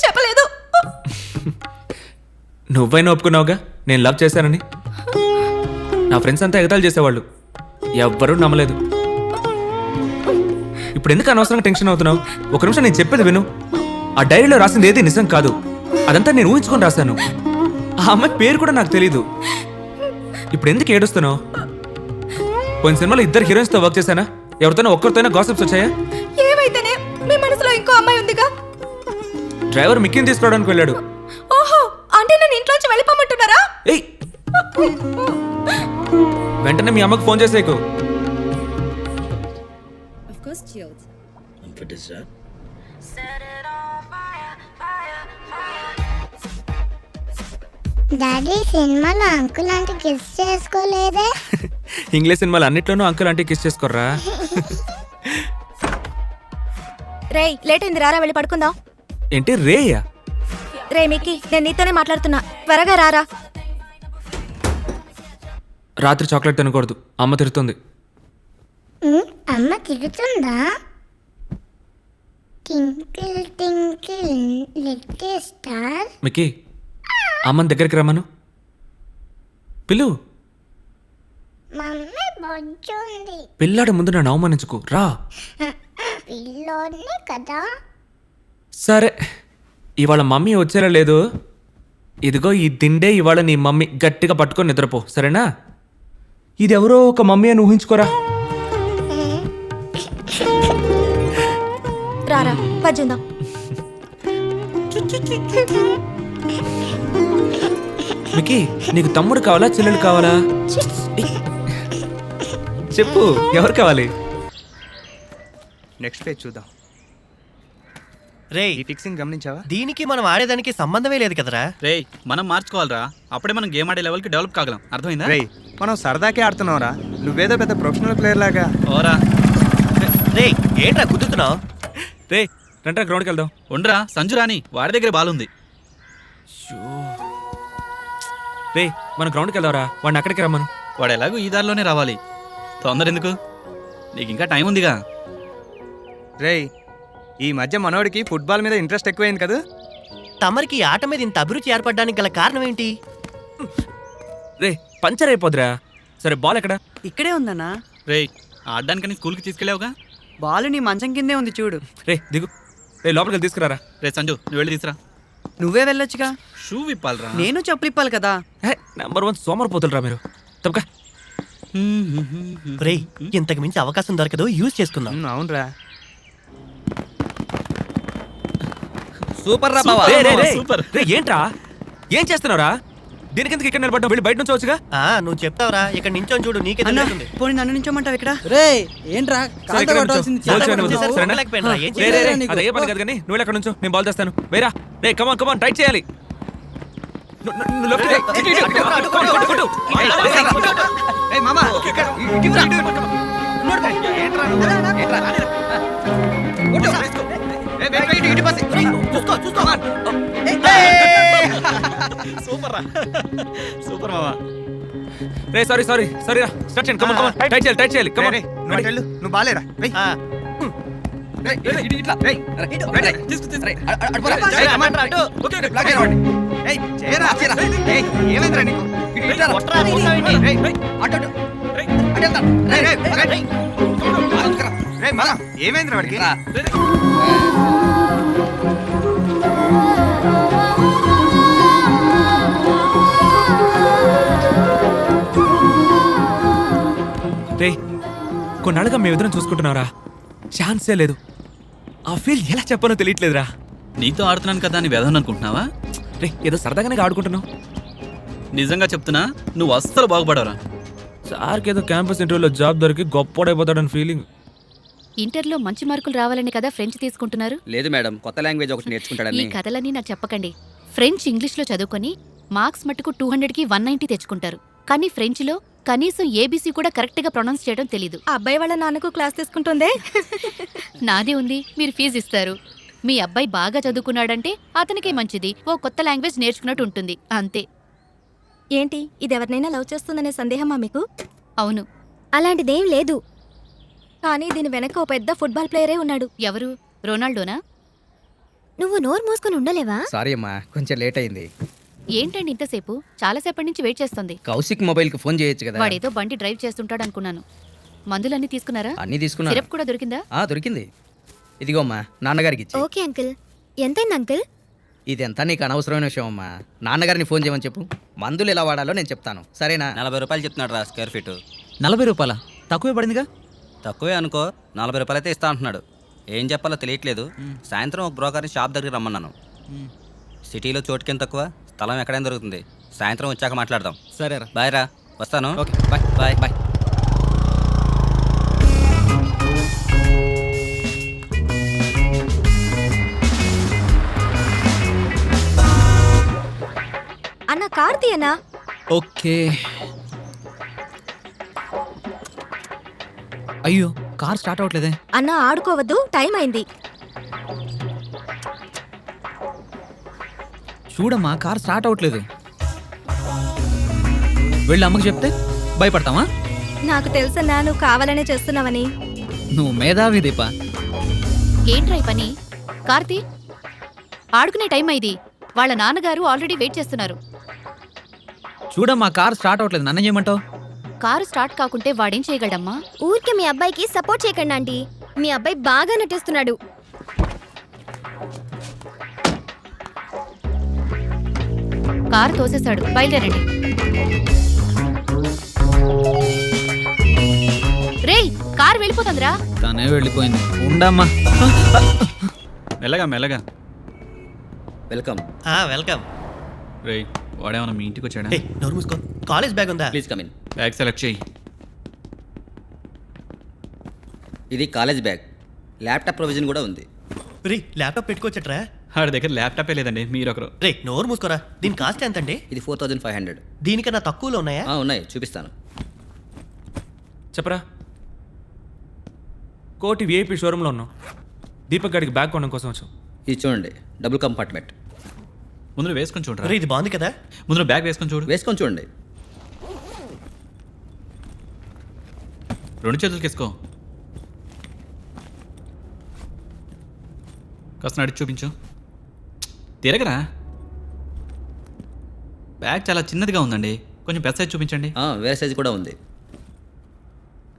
చెప్పలేదు. నువ్వైనా ఒప్పుకున్నావుగా నేను లవ్ చేశానని. నా ఫ్రెండ్స్ అంతా ఎగతాళి చేసేవాళ్ళు, ఎవ్వరూ నమ్మలేదు. ఇప్పుడు ఎందుకు అనవసరంగా టెన్షన్ అవుతున్నావు? ఒక నిమిషం నేను చెప్పేది విను. ఆ డైరీలో రాసింది ఏది నిజం కాదు, అదంతా నేను ఊహించుకొని రాశాను. ఆ అమ్మాయి పేరు కూడా నాకు తెలీదు. ఇప్పుడు ఎందుకు ఏడుస్తున్నావు? పోయిన సినిమాలో ఇద్దరు హీరోయిన్స్తో వర్క్ చేశానా? ఎవరితోనో ఒక్కరితోనే గాసిప్స్ వచ్చాయా? ఏమైతేనే మీ మనసులో ఇంకో అమ్మాయి ఉందిగా. డ్రైవర్ మిక్కీని తీసుకురావడానికి వెళ్ళాడు. ఓహో, అంటే నేను ఇంట్లోంచి వెళ్ళిపోమంటున్నారా? ఏయ్, వెంటనే మీ అమ్మకు ఫోన్ చేసేకు. డాడీ సినిమాలో అంకుల్ అంటే కిస్ చేసుకోలేదే. ఇంగ్లీష్ సినిమాలు అన్నిట్లోనూ అంకుల్ అంటే కిస్ చేసుకోర్రా. రేయ్, లేట్ అయింది, రారా వెళ్ళి పడుకుందాం. ఏంటి రేయా? రే మిక్కీ, నేను నీతోనే మాట్లాడుతున్నా, త్వరగా రారా. రాత్రి చాక్లెట్ తినకూడదు, అమ్మ తిడుతుంది. అమ్మ తిరుగుతుందా? Twinkle twinkle little star. Mickey, అమ్మని దగ్గరికి రమ్మను. పిల్లు. మమ్మీ బొజ్జుంది. పిల్లాడి ముందు నన్ను అవమానించుకో, రా. పిల్లోనే కదా. సరే, ఇవాళ మమ్మీ వచ్చారా లేదు? ఇదిగో ఈ దిండే ఇవాళ నీ మమ్మీ. గట్టిగా పట్టుకొని నిద్రపో, సరేనా? ఇది ఎవరో ఒక మమ్మీ అని ఊహించుకోరా. రారా పజ్జుందాం. మిక్కీ, నీకు తమ్ముడు కావాలా చెల్లెలు కావాలా? చెప్పు, ఎవరు కావాలి? నెక్స్ట్ పేజ్ చూద్దాం. రేయ్, ఈ ఫిక్సింగ్ గమనించావా? దీనికి మనం ఆడేదానికి సంబంధమే లేదు కదరా. రేయ్, మనం మార్చుకోవాలరా, అప్పుడే మనం గేమ్ ఆడే లెవెల్కి డెవలప్ కాగలం. అర్థమైందా? రేయ్, మనం సరదాకే ఆడుతున్నావురా, నువ్వేదో పెద్ద ప్రొఫెషనల్ ప్లేయర్ లాగా. ఓరా. రేయ్, ఏంట్రా గుద్దుతున్నావు? రే రంట్రా, గ్రౌండ్కి వెళ్దాం. ఉండరా, సంజు రాని, వాడి దగ్గర బాల్ ఉంది. రే మనం గ్రౌండ్కి వెళ్దాంరా, వాడిని అక్కడికి రమ్మను. వాడు ఎలాగో ఈ దారిలోనే రావాలి, తొందర ఎందుకు? నీకు ఇంకా టైం ఉందిగా. రేయ్, ఈ మధ్య మనోడికి ఫుట్బాల్ మీద ఇంట్రెస్ట్ ఎక్కువైంది కదా. తమరికి ఈ ఆట మీద ఇంత అభిరుచి ఏర్పడడానికి గల కారణం ఏంటి? రే పంచర్ అయిపోద్దిరా. సరే బాల్ ఎక్కడ? ఇక్కడే ఉందన్నా. రేయ్, ఆడడానికని స్కూల్కి తీసుకెళ్ళావుగా. బాలు నీ మంచం కిందే ఉంది చూడు. రే దిగు. రే లోపలికి వెళ్ళి తీసుకురారా. రే సంజు, నువ్వు వెళ్ళి తీసురా. నువ్వే వెళ్ళొచ్చుగా. షూ విప్పాలరా. నేను చెప్పులు ఇప్పాలి కదా. నెంబర్ 1 సోమరిపోతులరా మీరు. తప్పక. రేయ్, ఇంతకు మించి అవకాశం దొరకదు, యూజ్ చేసుకుందాం. అవునరా. సూపర్ రా రే, రే, రే. సూపర్. రే ఏంట్రా, ఏం చేస్తున్నావురా? దీనికి ఎందుకు ఇక్కడ నిలబడ్డావు? వెళ్ళి బయట నుంచి వచ్చుగా. నువ్వు చెప్తావురా, ఇక్కడ నించొని చూడు, నీకే అన్నా, తెలుస్తుంది. పోనీ నన్ను నించోమంటావు ఇక్కడ. రే ఏంట్రా సరే, ఇక్కడ నుంచో. బాల్ చేయను ముందు, చేశారు, సరేనా? కొట్టలేకపోయినా, ఏం రే, రే, రే, చేయాలి? అది అయ్యే పని కాదు కానీ నువ్వు ఎక్కడ నుంచో, నేను బాల్ చేస్తాను. వేరా. రే కమాన్ కమాన్, టైట్ చేయాలి. నువ్వు లెఫ్ట్ రే. ఇటు, ఇటు, ఇటు. కొట్టు, కొట్టు, కొట్టు. ఏయ్ మామా, ఇక్కడ ఇటు ఇటు. సూపర్ రా, సూపర్ మామా. రే సారీ సారీ సారీ రా. స్టార్ట్ చేయండి. కమాన్ కమాన్, టైట్ చేయాలి, టైట్ చేయాలి. కమాన్. నువ్వు అటు వెళ్ళు, నువ్వు బాలేరా. రేయ్, ఆ, రేయ్, ఇటు ఇట్లా. రేయ్, రేయ్, తీసుకు. రేయ్, అటు పోరా. రేయ్, కమాన్, అటు. ఓకే, ఓకే, బ్లాక్ చేయరా. ఏయ్, చేయరా, చేయరా. ఏయ్, ఏమైందిరా నీకు? ఇటు ఇట్లా రా. కొట్టరా, కూర్చోండి. రేయ్, అటు అటు. అటు వెళ్తా. రేయ్, రేయ్, రేయ్. ఆలోచుకురా. రేయ్, మామ, ఏమైందిరా వాడికి? రే కొన్నాళ్ళుగా మేమిద్దరం చూసుకుంటున్నారా, ఛాన్సే లేదు. ఆ ఫీల్ ఎలా చెప్పానో తెలియట్లేదురా. నీతో ఆడుతున్నాను కదా అని వేదన అనుకుంటున్నావా? రే ఏదో సరదాగానే ఆడుకుంటున్నావు. నిజంగా చెప్తున్నా, నువ్వు అస్సలు బాగుపడవరా. సార్కి ఏదో క్యాంపస్ ఇంటర్వ్యూలో జాబ్ దొరికి గొప్పోడైపోతాడని ఫీలింగ్. ఇంటర్లో మంచి మార్కులు రావాలని కదా ఫ్రెంచ్ తీసుకుంటున్నారు? లేదు మేడం, కొత్త లాంగ్వేజ్ ఒకటి ఈ నేర్చుకుంటాడని. కథలన్నీ నాకు చెప్పకండి. ఫ్రెంచ్ ఇంగ్లీష్లో చదువుకొని మార్క్స్ మట్టుకు 200కి 190 తెచ్చుకుంటారు. కానీ ఫ్రెంచ్లో కనీసం ఏబీసీ కూడా కరెక్ట్గా ప్రొనౌన్స్ చేయడం తెలీదు. ఆ అబ్బాయి వాళ్ళ నాన్నకు క్లాస్ తీసుకుంటుందే. నాదే ఉంది, మీరు ఫీజు ఇస్తారు. మీ అబ్బాయి బాగా చదువుకున్నాడంటే అతనికే మంచిది, ఓ కొత్త లాంగ్వేజ్ నేర్చుకున్నట్టు ఉంటుంది, అంతే. ఏంటి, ఇది ఎవరినైనా లవ్ చేస్తుందనే సందేహమా మీకు? అవును. అలాంటిదేం లేదు. కానీ దీని వెనక ఓ పెద్ద ఫుట్బాల్ ప్లేయరే ఉన్నాడు. ఎవరు? రొనాల్డోనా? నువ్వు నోరు మూసుకొని ఉండలేవా? సారీ అమ్మా, కొంచెం లేట్ అయింది. ఏంటండి ఇంతసేపు చాలాసేపటి నుంచి వెయిట్ చేస్తుంది. కౌశిక్ మొబైల్కి ఫోన్ చేయొచ్చు కదా. వాడేదో బండి డ్రైవ్ చేస్తుంటాడు అనుకున్నాను. మందులన్నీ తీసుకున్నారా? అన్నీ తీసుకున్నా. సిరప్ కూడా దొరికిందా? దొరికింది. ఇదిగో అమ్మా, నాన్నగారికి ఇచ్చి. Okay uncle. ఎంతైంది అంకుల్? ఇదంతా నీకు అనవసరమైన విషయం అమ్మా. నాన్నగారిని ఫోన్ చేయమని చెప్పు. మందులు ఎలా వాడాలో నేను చెప్తాను, సరేనా? 40 రూపాయలు చెప్తున్నాడు రా స్క్వేర్ ఫీట్. 40 రూపాయల తక్కువే పడిందిగా. తక్కువే అనుకో, 40 రూపాయలు అయితే ఇస్తా అంటున్నాడు. ఏం చెప్పాలో తెలియట్లేదు. సాయంత్రం ఒక బ్రోకర్ని షాప్ దగ్గరికి రమ్మన్నాను. సిటీలో చోటుకేం తక్కువ, స్థలం ఎక్కడైనా దొరుకుతుంది. సాయంత్రం వచ్చాక మాట్లాడదాం. సరేరా. బాయ్ రా, వస్తాను. Okay bye. Bye bye. అన్న కార్తీ అన్నా. ఓకే. అయ్యో, కార్ స్టార్ట్ అవ్వట్లేదే. అన్న ఆడుకోవద్దు, టైం అయింది. చూడమ్మా, కార్ స్టార్ట్ అవ్వట్లేదు. వెళ్ళి అమ్మకి చెప్తే భయపడతావా? నాకు తెలుసన్నా నువ్వు కావాలనే చేస్తున్నావని. నువ్వు మేధావి దీప. ఏంట్రా ఈ పని? కార్తీ, ఆడుకునే టైం అయింది. వాళ్ళ నాన్నగారు ఆల్రెడీ వెయిట్ చేస్తున్నారు. చూడమ్మా, కార్ స్టార్ట్ అవ్వట్లేదు. నన్ను చేయమంటావు? కారు స్టార్ట్ కాకుంటే వాడేం చేయగలడమ్మా? ఊరికే మీ అబ్బాయికి సపోర్ట్ చేయకండి ఆంటీ. మీ అబ్బాయి బాగా నటిస్తున్నాడు. కారు తోసేశాడు. బయలుదేరండి. రేయ్, కారు వెళ్ళిపోతుందిరా. తనే వెళ్ళిపోయింది. ఉండమ్మా. మెల్లగా మెల్లగా. వెల్కమ్. వెల్కమ్. రేయ్, వాడేమన్నా మీ ఇంటికి వచ్చాడా? నోరు మూసుకో. కాలేజ్ బ్యాగ్ ఉందా? Please come in. Bag select చేయి. ఇది కాలేజ్ బ్యాగ్. ల్యాప్టాప్ ప్రొవిజన్ కూడా ఉంది. రే, ల్యాప్టాప్ పెట్టుకోవచ్చట్రా? వాడి దగ్గర ల్యాప్టాపే లేదండి, మీరొకరు. రే, నోరు మూసుకోరా. దీని కాస్ట్ ఎంతండి? ఇది 4500. దీనికన్నా తక్కువలో ఉన్నాయా? ఉన్నాయి, చూపిస్తాను. చెప్పరా. కోటి విఐపి షోరూంలో ఉన్నాం. దీపక్ గారికి బ్యాగ్ కొనడం కోసం వచ్చాం. ఇది చూడండి, డబుల్ కంపార్ట్మెంట్. ముందు వేసుకొని చూడరా. రే, ఇది బాగుంది కదా. ముందు బ్యాగ్ వేసుకొని చూడు. వేసుకొని చూడండి. 2 చేతులకి వేసుకో. కాస్త నడిచి చూపించు. తిరగరా. బ్యాగ్ చాలా చిన్నదిగా ఉందండి, కొంచెం పెద్ద సైజ్ చూపించండి. వేరే సైజ్ కూడా ఉంది.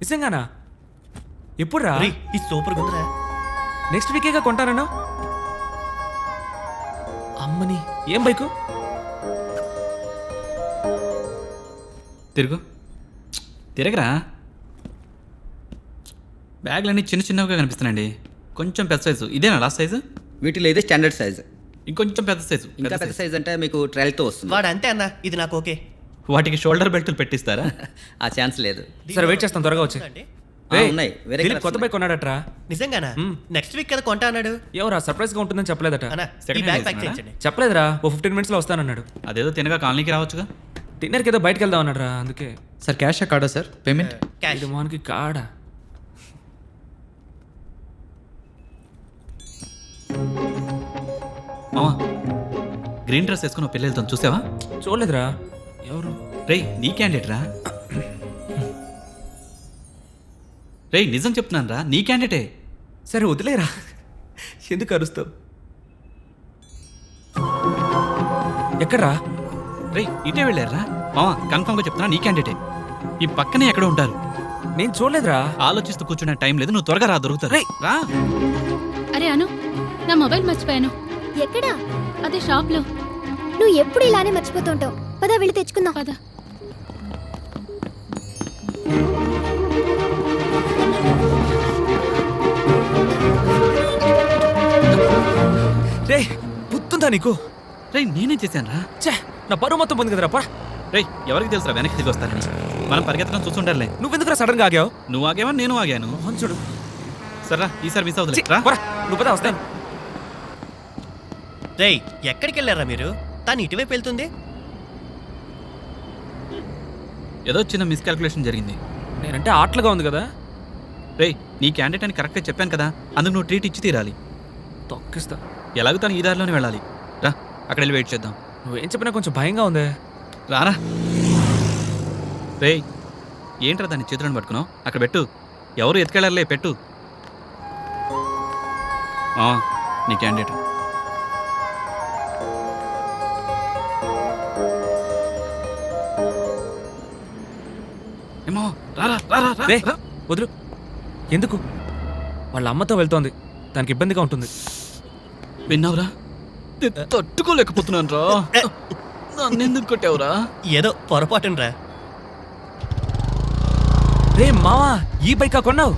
నిజంగానా? ఎప్పుడు రా? రే, ఇది సూపర్ ఉందిరా. నెక్స్ట్ వీకేగా కొంటానన్నా. అమ్మని, ఏం బైకు? తిరుగు. తిరగరా. బ్యాగ్లన్నీ చిన్న చిన్నవిగా కనిపిస్తున్నాయండి, కొంచెం పెద్ద సైజు. ఇదేనా లాస్ట్ సైజు? వీటిలో ఇదే స్టాండర్డ్ సైజ్. ఇంకొంచెం పెద్ద సైజు. ఇంకా పెద్ద సైజ్ అంటే మీకు ట్రయల్తో వస్తుంది. వాడు అంతే అన్న, ఇది నాకు ఓకే. వాటికి షోల్డర్ బెల్ట్లు పెట్టిస్తారా? ఆ ఛాన్స్ లేదు. సరే వెయిట్ చేస్తాం, త్వరగా వచ్చి. అండి? ఉన్నాయి, వేరే దిలీప్ colours కొత్త బైక్ కొన్నాడట్రా. నిజంగానా? మ్మ్. నెక్స్ట్ వీక్ కదా కొంటా అన్నాడు. ఎవరా సర్ప్రైజ్ గా ఉంటుందని చెప్పలేదట. అన్న, Second ఈ hand బ్యాగ్ ప్యాక్ తీసుకున్నాడా? చేయించండి. చెప్పలేదురా, ఓ 15 minutes లో వస్తానన్నాడు. అదేదో తినగా కాలనీకి రావచ్చుగా. డిన్నర్కి ఏదో బయటకు వెళ్దాం అన్నాడు రా, అందుకే. సార్ క్యాష్ కార్డా సార్ పేమెంట్? క్యాష్. ఇది మోహన్కి కాడా. మామా, గ్రీన్ డ్రెస్ వేసుకుని పెళ్ళి వెళ్తాను చూసావా? చూడలేదురా. ఎవరు? రేయ్, నీ క్యాండిడేట్ రా. రేయ్, నిజం చెప్తున్నాను రా, నీ క్యాండిడేటే. సరే వదిలేరా, ఎందుకు అరుస్తావు? ఎక్కడ్రా? రేయ్, ఇటే వెళ్ళారా మామా, కన్ఫర్మ్గా చెప్తున్నా, నీ క్యాండిడేటే. ఈ పక్కనే ఎక్కడ ఉంటారు. నేను చూడలేదురా. ఆలోచిస్తూ కూర్చునే టైం లేదు, నువ్వు త్వరగా రా, దొరుకుతారు. రేయ్. రా. అరే అను, నా మొబైల్ మర్చిపోయాను. ఎక్కడా? అదే షాప్లో. నువ్వు ఎప్పుడు ఇలానే మర్చిపోతుంటావు. పద వెళ్ళి తెచ్చుకుందాం. పద. రే, పుత్తుందా నీకు? రేయ్, నేనే చేశాను రా. ఛే, నా పరువు మొత్తం పొంది కదరా. పా, రేయ్, ఎవరికి తెలుసురా వెనక్కి తిరిగి వస్తారని. మనం పరిగెత్తడం చూస్తుంటారులే. నువ్వెందుకురా సడన్ గా ఆగావు? నువ్వు ఆగేవా, నేను ఆగాను. మోహన్ చూడు. సర్రా, ఈసారి మిస్ ఛీ, అవుతుంది రా. పోరా, నువ్వు పద, వస్తాను. రేయ్, ఎక్కడికి వెళ్ళారా మీరు? తను ఇటువైపు వెళ్తుంది. ఏదో చిన్న మిస్కాల్కులేషన్ జరిగింది. నేనంటే ఆటలుగా ఉంది కదా. రేయ్, నీ క్యాండిడేట్ అని కరెక్ట్గా చెప్పాను కదా, అందుకు నువ్వు ట్రీట్ ఇచ్చి తీరాలి. తొక్కిస్తా. ఎలాగో తను ఈ దారిలోనే వెళ్ళాలి. రా, అక్కడ వెళ్ళి వెయిట్ చేద్దాం. నువ్వేం చెప్పినా కొంచెం భయంగా ఉంది. రారా. రేయ్, ఏంట్రా దాన్ని చేతులను పట్టుకున్నావు? అక్కడ పెట్టు. ఎవరు ఎత్తుకెళ్ళారులే, పెట్టు. నీ క్యాండిడేట్. రే వదులు. ఎందుకు? వాళ్ళ అమ్మతో వెళ్తోంది, దానికి ఇబ్బందిగా ఉంటుంది. విన్నావురా, నేను తట్టుకోలేకపోతున్నాను రా. నన్ను ఎందుకు కొట్టావురా? ఏదో పొరపాటునరా. రే మావా, ఈ బైకా కొన్నావు?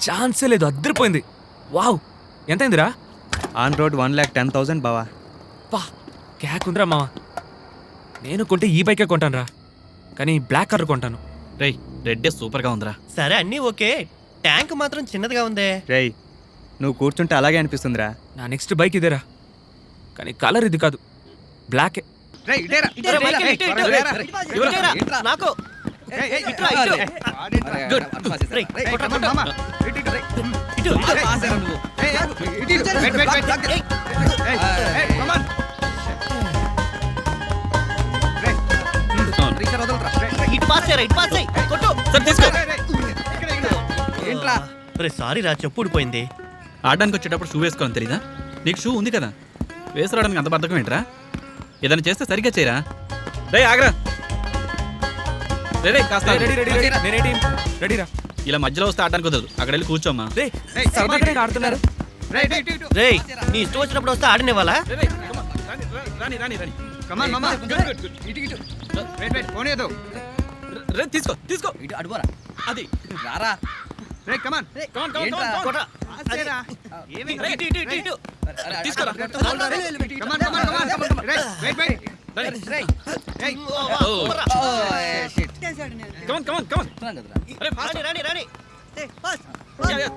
ఛాన్సే లేదు, అద్దరిపోయింది. వావ్, ఎంతైందిరా? ఆన్ రోడ్ 1,10,000 బావా. పా క్యాక్ ఉందిరా మావా. నేను కొంటే ఈ బైకే కొంటాను రా, కానీ బ్లాక్ కలర్ కొంటాను. రేయ్, రెడ్డే సూపర్గా ఉందిరా. సరే అన్నీ ఓకే, ట్యాంక్ మాత్రం చిన్నదిగా ఉందే. రేయ్ నువ్వు కూర్చుంటే అలాగే అనిపిస్తుందిరా. నా నెక్స్ట్ బైక్ ఇదేరా, కానీ కలర్ ఇది కాదు, బ్లాకే. ఇటురా, బైక్ ఇటు, ఇటు. ఇటురా, నాకు ఇటురా, ఇటు. రేయ్, కొట్రా, కొట్రా. ఇటు, ఇటు పాస్ చేయరా, ఇటు పాస్ చేయి. కొట్టు. సరే తీసుకో. రే సారీ రా, చెప్పు ఊడిపోయింది. ఆడడానికి వచ్చేటప్పుడు షూ వేసుకోవాలని తెలీదా? నీకు షూ ఉంది కదా, వేసుకురావడానికి అంత బద్ధకం ఏంట్రా? ఏదైనా చేస్తే సరిగ్గా చేయరా. రే ఆగరా. రే కాస్త రెడీ రెడీ రెడీ నేనేంటి రెడీరా. ఇలా మధ్యలో వస్తే ఆడడానికి కుదరదు, అక్కడ వెళ్ళి కూర్చోమ్మా. రే సరదాగానే ఆడుతున్నారు. రేయ్ నీ ఇష్టం వచ్చినప్పుడు వస్తే ఆడనివ్వాలా? రాని రాని రాని. రే తీసుకో తీసుకో. అది కొట్రా. ఇటు, ఇటు, ఇటు, ఇటు. తీసుకోరా. రాని, రాని.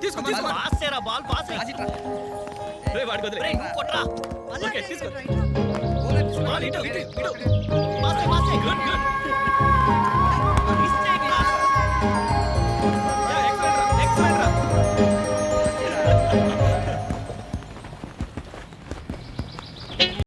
తీసుకో తీసుకో. పాస్ చేయరా, బాల్ పాస్ చేయి. రే వాడికి వదిలే. రేయ్, కొట్రా. ఓకే తీసుకో. బాల్ ఇటు, ఇటు, ఇటు. పాస్ చేయి, పాస్ చేయి. Good good.